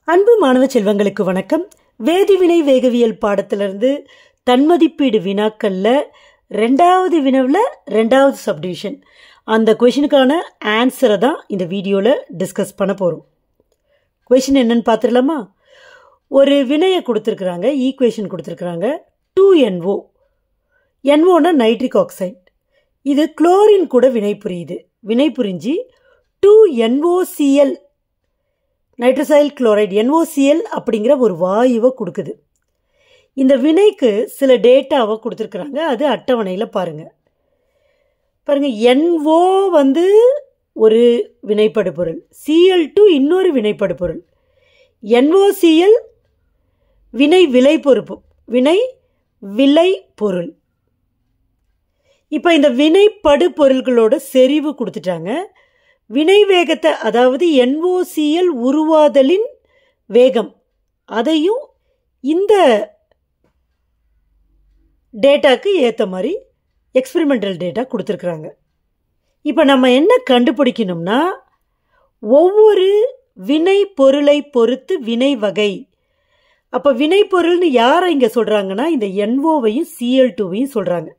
அன்பு மாணவ செல்வங்களுக்கு வணக்கம். வேதிவினை வேகவியல் பாடத்திலிருந்து தன்மதிப்பீடு வினாக்கள்ல ரெண்டாவது வினவுல ரெண்டாவது சப்டிவிஷன் அந்த கொஷினுக்கான ஆன்சரை தான் இந்த வீடியோவில் டிஸ்கஸ் பண்ண போகிறோம். கொஷின் என்னன்னு பார்த்துடலாமா? ஒரு வினையை கொடுத்துருக்குறாங்க, ஈக்குவேஷன் கொடுத்துருக்குறாங்க. 2NO. NOனா நைட்ரிக் ஆக்சைடு. இது குளோரின் கூட வினை புரியுது. வினை புரிஞ்சு 2NOCl நைட்ரசைல் குளோரைடு NOCl அப்படிங்கிற ஒரு வாயுவை கொடுக்குது. இந்த வினைக்கு சில டேட்டாவை கொடுத்துருக்குறாங்க. அது அட்டவணையில் பாருங்க. NO ஒரு வினைப்படு பொருள், Cl2 இன்னொரு வினைப்படு பொருள், NOCl வினை விளை பொருள். இப்போ இந்த வினைப்படு பொருள்களோட செறிவு கொடுத்துட்டாங்க. வினை வேகத்தை, அதாவது NOCl உருவாதலின் வேகம், அதையும் இந்த டேட்டாக்கு ஏற்ற மாதிரி எக்ஸ்பெரிமெண்டல் டேட்டா கொடுத்துருக்குறாங்க. இப்போ நம்ம என்ன கண்டுபிடிக்கணும்னா, ஒவ்வொரு வினை பொருளை பொறுத்து வினை வகை. அப்போ வினை பொருள்னு யாரை இங்கே சொல்கிறாங்கன்னா, இந்த NOவையும் Cl2வையும் சொல்கிறாங்க.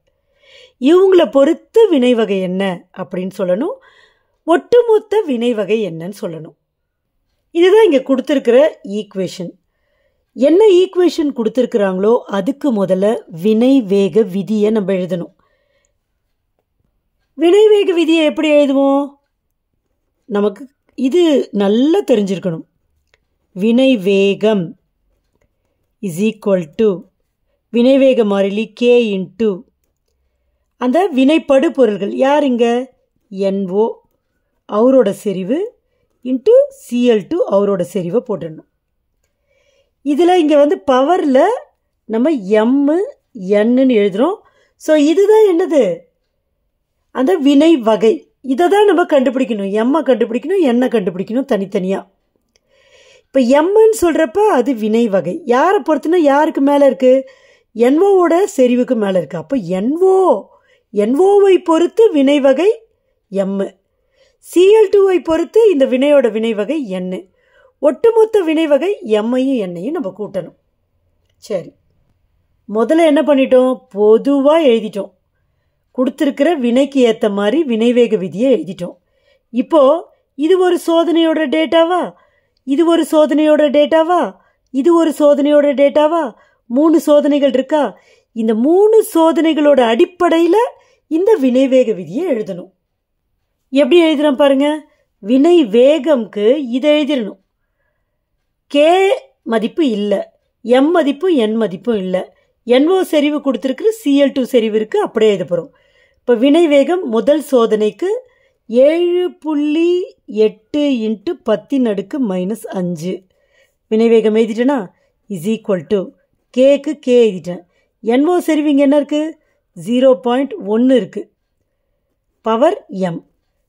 இவங்களை பொறுத்து வினை வகை என்ன அப்படின்னு சொல்லணும். ஒட்டுமொத்த வினை வகை என்னன்னு சொல்லணும். இதுதான் இங்கே கொடுத்துருக்கிற ஈக்குவேஷன். என்ன ஈக்குவேஷன் கொடுத்துருக்குறாங்களோ அதுக்கு முதல்ல வினை வேக விதியை நம்ம எழுதணும். வினை வேக விதியை எப்படி எழுதுவோம்? நமக்கு இது நல்லா தெரிஞ்சிருக்கணும். வினை வேகம் இஸ் ஈக்குவல் டு வினை வேக மாறிலி K இன்ட்டு அந்த வினைப்படு பொருள்கள் யார் இங்கே? NO அவரோட செறிவு இன்ட்டு Cl2 அவரோட செறிவை போட்டுடணும். இதில் இங்கே பவரில் நம்ம Mன்னு எழுதுகிறோம். ஸோ இதுதான் என்னது? அந்த வினை வகை. இதை தான் நம்ம கண்டுபிடிக்கணும். எம்மை கண்டுபிடிக்கணும், என்ன கண்டுபிடிக்கணும் தனித்தனியாக. இப்போ எம்ன்னு சொல்கிறப்ப அது வினை வகை. யாரை பொறுத்துனா யாருக்கு மேலே இருக்குது? NOவோட செறிவுக்கு மேலே இருக்குது. அப்போ NOவை பொறுத்து வினை வகை M, Cl2வை பொறுத்து இந்த வினையோட வினை வகை N. ஒட்டுமொத்த வினை வகை எம்மையும் எண்ணையும் நம்ம கூட்டணும். சரி, முதல்ல என்ன பண்ணிட்டோம்? பொதுவாக எழுதிட்டோம். கொடுத்துருக்கிற வினைக்கு ஏற்ற மாதிரி வினைவேக விதியை எழுதிட்டோம். இப்போது இது ஒரு சோதனையோட டேட்டாவா, இது ஒரு சோதனையோட டேட்டாவா, இது ஒரு சோதனையோட டேட்டாவா? 3 சோதனைகள் இருக்கா? இந்த 3 சோதனைகளோட அடிப்படையில் இந்த வினைவேக விதியை எழுதணும். எப்படி எழுதுறோம் பாருங்க. வினை வேகம்க்கு இதை எழுதிடணும். K மதிப்பு இல்லை, M மதிப்பு N மதிப்பும் இல்லை. NO செறிவு கொடுத்துருக்கு, Cl2 செறிவு இருக்குது, அப்படியே எழுத போகிறோம். இப்போ வினை வேகம் முதல் சோதனைக்கு 7.8 × 10⁻⁻5 வினைவேகம் எழுதிட்டேன்னா இஸ் ஈக்குவல் டு Kக்கு K எழுதிட்டேன். NO செறிவு இங்கே என்ன இருக்குது? 0.1 இருக்குது, பவர் M.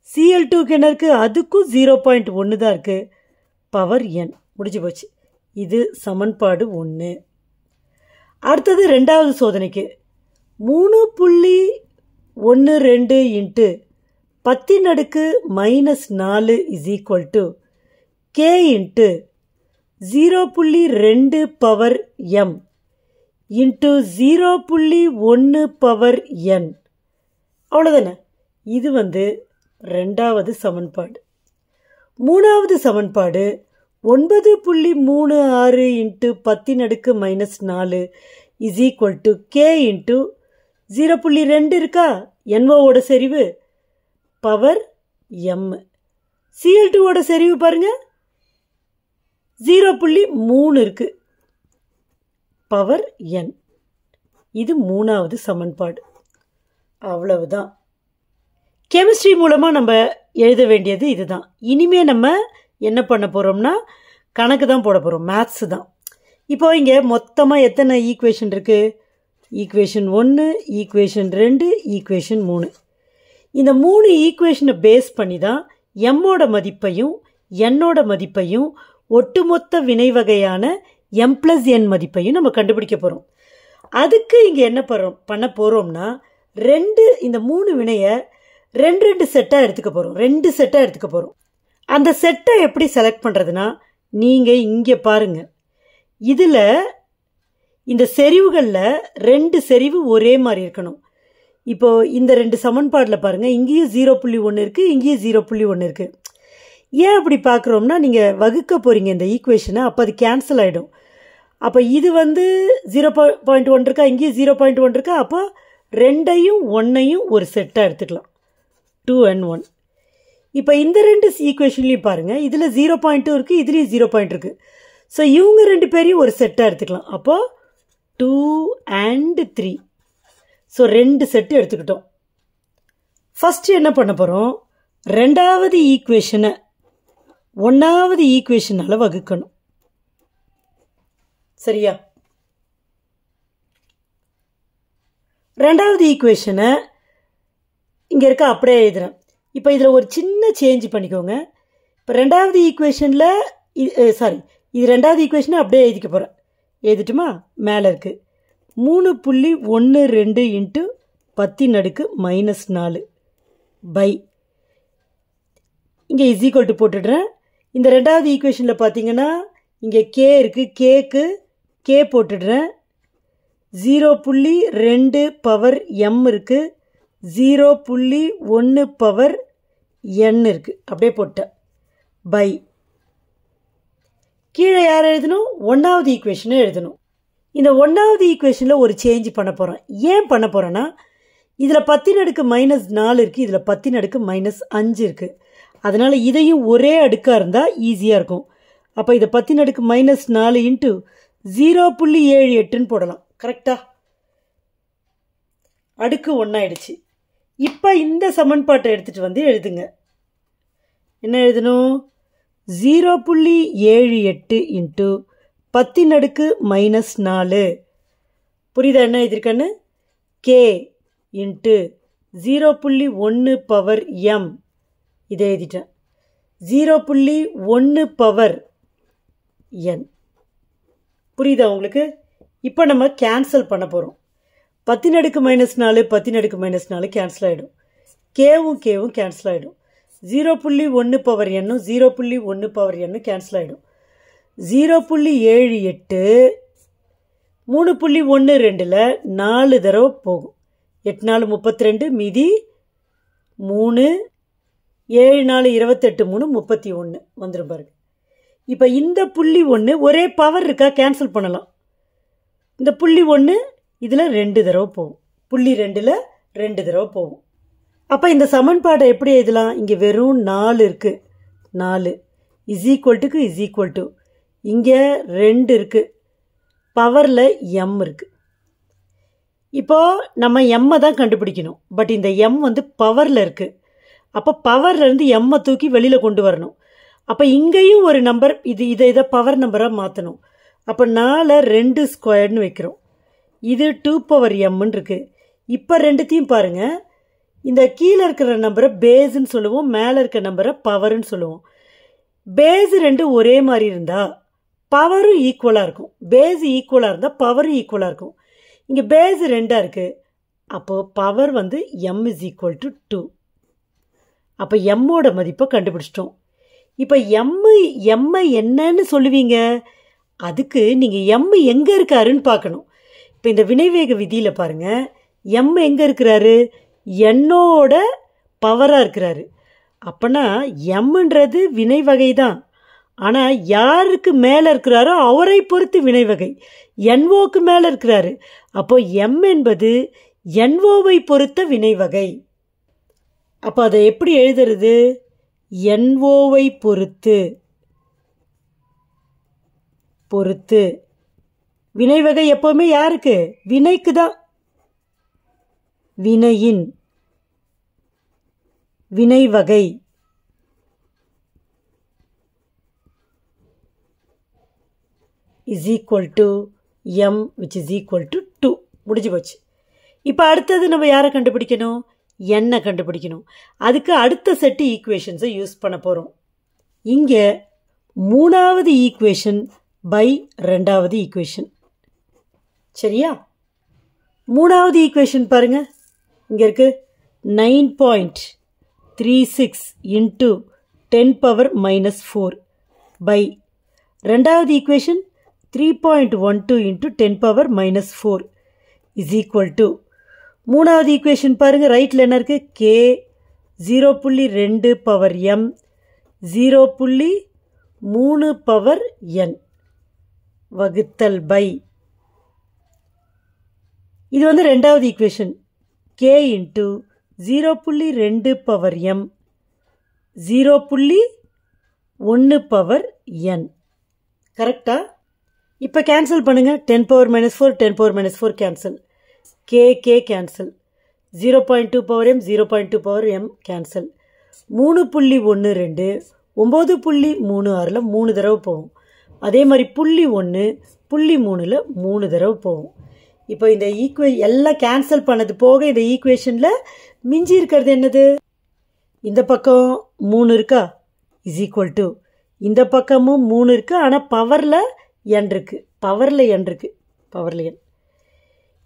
Cl2க்கு என்ன இருக்குது? அதுக்கும் 0.1 தான் இருக்குது, பவர் N. முடிஞ்சு போச்சு. இது சமன்பாடு 1. அடுத்தது ரெண்டாவது சோதனைக்கு 3.12 × 10⁻⁻4 is equal to K into 0.2 power M into 0.1 power N. அவ்வளோதானே. இது ரெண்டாவது சமன்பாடு. மூணாவது சமன்பாடு 9.36 × 10⁻⁻4 is equal to K into 0.2 இருக்கா NOவோட செறிவு, பவர் M. Cl2வோட செறிவு பாருங்க 0.3 இருக்கு, பவர் N. இது மூணாவது சமன்பாடு. அவ்வளவுதான். கெமிஸ்ட்ரி மூலமாக நம்ம எழுத வேண்டியது இதுதான். இனிமே நம்ம என்ன பண்ண போகிறோம்னா கணக்கு தான் போட போகிறோம், மேத்ஸு தான். இப்போ இங்கே மொத்தமாக எத்தனை ஈக்குவேஷன் இருக்குது? Equation 1, equation 2, equation 3. இந்த 3 ஈக்குவேஷனை பேஸ் பண்ணி தான் எம்மோட மதிப்பையும் என்னோட மதிப்பையும் ஒட்டுமொத்த வினை வகையான M+N மதிப்பையும் நம்ம கண்டுபிடிக்க போகிறோம். அதுக்கு இங்கே என்ன பண்ண போகிறோம்னா இந்த 3 வினையை 2 செட்டாக எடுத்துக்க போகிறோம். 2 செட்டாக எடுத்துக்க போகிறோம். அந்த செட்டை எப்படி செலக்ட் பண்ணுறதுனா, நீங்கள் இங்கே பாருங்கள், இதில் இந்த செறிவுகளில் 2 செறிவு ஒரே மாதிரி இருக்கணும். இப்போது இந்த 2 சமன்பாடில் பாருங்கள், இங்கேயும் 0.1 இருக்குது, இங்கேயும் 0.1 இருக்குது. ஏன் அப்படி பார்க்குறோம்னா, நீங்கள் வகுக்க போகிறீங்க இந்த ஈக்குவேஷனை, அப்போ அது கேன்சல் ஆகிடும். அப்போ இது வந்து 0.1 இருக்கா, இங்கேயும் 0.1 இருக்கா, அப்போ 2ஐயும் 1ஐயும் ஒரு செட்டாக எடுத்துக்கலாம், 2 and 1. இப்போ இந்த 2 ஈக்குவேஷன்லையும் பாருங்கள், இதில் 0.2 இருக்குது, இதுலேயும் 0 இருக்குது. ஸோ இவங்க 2 பேரையும் ஒரு செட்டாக எடுத்துக்கலாம். அப்போது 2 and 3. ஸோ 2 செட்டு எடுத்துக்கிட்டோம். ஃபஸ்ட்டு என்ன பண்ண போகிறோம், 2வது ஈக்குவேஷனை 1வது ஈக்குவேஷனால் வகுக்கணும். சரியா? 2வது ஈக்குவேஷனை இங்கே இருக்க அப்படியே எழுதுகிறேன். இப்போ இதில் ஒரு சின்ன சேஞ்ச் பண்ணிக்கோங்க. இப்போ 2வது ஈக்குவேஷனில் இது 2வது ஈக்குவேஷனை அப்படியே எழுதிக்க போகிறேன். எழுதிட்டுமா? மேலே இருக்குது 3.12 இன்ட்டு 10⁻⁻4 பை இங்கே = போட்டுடுறேன். இந்த 2வது ஈக்குவேஷனில் பார்த்தீங்கன்னா இங்கே கே இருக்குது, கேக்கு கே போட்டுடுறேன். 0.2 பவர் m இருக்குது, 0.1 பவர் n இருக்குது, அப்படியே போட்டேன். பை கீழே யார் எழுதணும், 1வது ஈக்குவேஷனை எழுதணும். இந்த 1வது ஈக்குவேஷனில் ஒரு சேஞ்ச் பண்ண போகிறோம். ஏன் பண்ண போகிறேன்னா, இதில் 10⁻⁻4 இருக்குது, இதில் 10⁻5 இருக்குது. அதனால் இதையும் ஒரே அடுக்காக இருந்தால் ஈஸியாக இருக்கும். அப்போ இதை 10⁻4 இன்ட்டு 0.78ன்னு போடலாம். கரெக்டா? அடுக்கு 1 ஆயிடுச்சு. இப்போ இந்த சமன்பாட்டை எடுத்துகிட்டு வந்து எழுதுங்க. என்ன எழுதணும், 0.78 இன்ட்டு 10⁻⁻4. புரியுதா என்ன எழுதியிருக்கேன்னு? கே இன்ட்டு 0.1 பவர் m, இதை எழுதிட்டேன். 0.1 பவர் n. புரியுதா உங்களுக்கு? இப்போ நம்ம கேன்சல் பண்ண போகிறோம். 10⁻⁻4 10⁻⁻4 கேன்சல் ஆகிடும். கேவும் கேன்சல் ஆகிடும். 0.1 power n 0.1 power n cancel ஆகிடும். 0.78 3.12ல் 4 தடவை போகும். 8 4 32, மீதி 3, 7 4 28, 3 31 வந்துடும் பாருங்க. இப்போ இந்த 0.1 ஒரே பவர் இருக்கா, கேன்சல் பண்ணலாம். இந்த 0.1 இதில் 2 தடவை போகும், 0.2ல் 2 தடவை போகும். அப்போ இந்த சமன்பாடை எப்படி எழுதலாம், இங்கே வெறும் 4 இருக்குது, 4 = இங்கே 2 இருக்குது, பவரில் m இருக்குது. இப்போது நம்ம எம்மை தான் கண்டுபிடிக்கணும். பட் இந்த m வந்து பவரில் இருக்குது. அப்போ பவர்லேருந்து எம்மை தூக்கி வெளியில் கொண்டு வரணும். அப்போ இங்கேயும் ஒரு நம்பர், இதை பவர் நம்பராக மாற்றணும். அப்போ 4 2 ஸ்கொயர்னு வைக்கிறோம். இது 2 பவர் mன்னு இருக்குது. இப்போ ரெண்டுத்தையும் பாருங்கள், இந்த கீழே இருக்கிற நம்பரை பேஸுன்னு சொல்லுவோம், மேலே இருக்கிற நம்பரை பவர்னு சொல்லுவோம். பேஸு 2 ஒரே மாதிரி இருந்தால் பவரும் ஈக்குவலாக இருக்கும். பேஸு ஈக்குவலாக இருந்தால் பவரும் ஈக்குவலாக இருக்கும். இங்கே பேஸு 2ஆக இருக்குது. அப்போது பவர் வந்து m = 2. அப்போ எம்மோட மதிப்பை கண்டுபிடிச்சிட்டோம். இப்போ எம்மை என்னன்னு சொல்லுவீங்க, அதுக்கு நீங்கள் m எங்கே இருக்காருன்னு பார்க்கணும். இப்போ இந்த வினைவேக விதியில் பாருங்கள், m எங்கே இருக்கிறாரு, என்னோட பவராக இருக்கிறாரு. அப்போனா எம்ன்றது வினை வகை தான். ஆனால் யாருக்கு மேலே இருக்கிறாரோ அவரை பொறுத்து வினை வகை. NOக்கு மேலே இருக்கிறாரு. அப்போ m என்பது NOவை பொறுத்த வினை வகை. அப்போ அதை எப்படி எழுதுறது, NOவை பொறுத்து வினை வகை எப்போவுமே யாருக்கு, வினைக்கு தான். வினையின் வினை வகை m which is equal to 2. முடிஞ்சு போச்சு. இப்போ அடுத்தது நம்ம யாரை கண்டுபிடிக்கணும், n கண்டுபிடிக்கணும். அதுக்கு அடுத்த செட்டு ஈக்குவேஷன்ஸை யூஸ் பண்ண போகிறோம். இங்கே 3வது ஈக்குவேஷன் பை 2வது ஈக்குவேஷன். சரியா? 3வது ஈக்குவேஷன் பாருங்க, இங்கே இருக்கு 9.36 இன்ட்டு 10⁻⁻4 பை ரெண்டாவது equation 3.12 into 10 power -4 is equal to மூணாவது ஈக்குவேஷன் பாருங்கள் ரைட்டில் என்ன இருக்குது K 0.2 power M 0.3 power N வகுத்தல் பை இது வந்து ரெண்டாவது equation K into 0.2 power M 0.1 power N கரெக்டா? இப்போ கேன்சல் பண்ணுங்கள் 10 power -4 10 power -4 cancel K cancel 0.2 power M 0.2 power M cancel 3.12 9.36 3 தடவை போகும். அதே மாதிரி 0.1 0.3 3 தடவை போகும். இப்போ இந்த எல்லாம் கேன்சல் பண்ணது போக இந்த ஈக்குவேஷனில் மிஞ்சி இருக்கிறது என்னது? இந்த பக்கம் 3 இருக்கா இஸ் ஈக்குவல் டு இந்த பக்கமும் 3 இருக்குது. ஆனால் பவரில் என் இருக்குது பவரில் என்.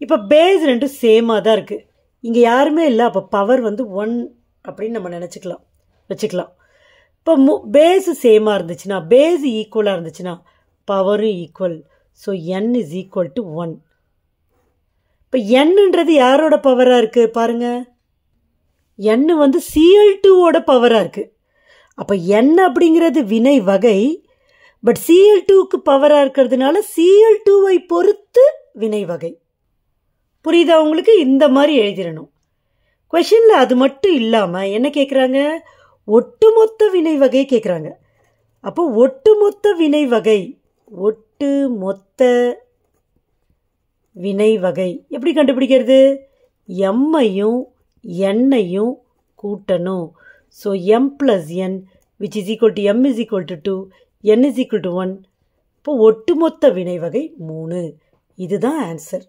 இப்போ பேஸ் ரெண்டும் சேமாக தான் இருக்குது. இங்கே யாருமே இல்லை. அப்போ பவர் வந்து 1 அப்படின்னு நம்ம வச்சுக்கலாம். இப்போ பேஸு சேமாக இருந்துச்சுன்னா பேஸ் ஈக்குவலாக இருந்துச்சுன்னா பவரும் equal. So N is equal to 1. இப்போ என்னன்றது யாரோட பவராக இருக்குது பாருங்கள். என் வந்து Cl2ஓட பவராக இருக்குது. அப்போ என் அப்படிங்கிறது வினை வகை. பட் Cl2க்கு பவராக இருக்கிறதுனால Cl2வை பொறுத்து வினை வகை. புரியுதா உங்களுக்கு? இந்த மாதிரி எழுதிடணும். கொஷினில் அது மட்டும் இல்லாமல் என்ன கேட்குறாங்க? ஒட்டுமொத்த வினை வகை கேட்குறாங்க. அப்போ ஒட்டுமொத்த வினை வகை எப்படி கண்டுபிடிக்கிறது? எம்மையும் எண்ணையும் கூட்டணும். So M plus n which is equal to M is equal to 2 n is equal to 1. இப்போ ஒட்டுமொத்த வினை வகை 3. இதுதான் ஆன்சர்.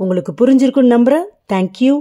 உங்களுக்கு புரிஞ்சிருக்குன்னு நம்புகிறேன். தேங்க்யூ.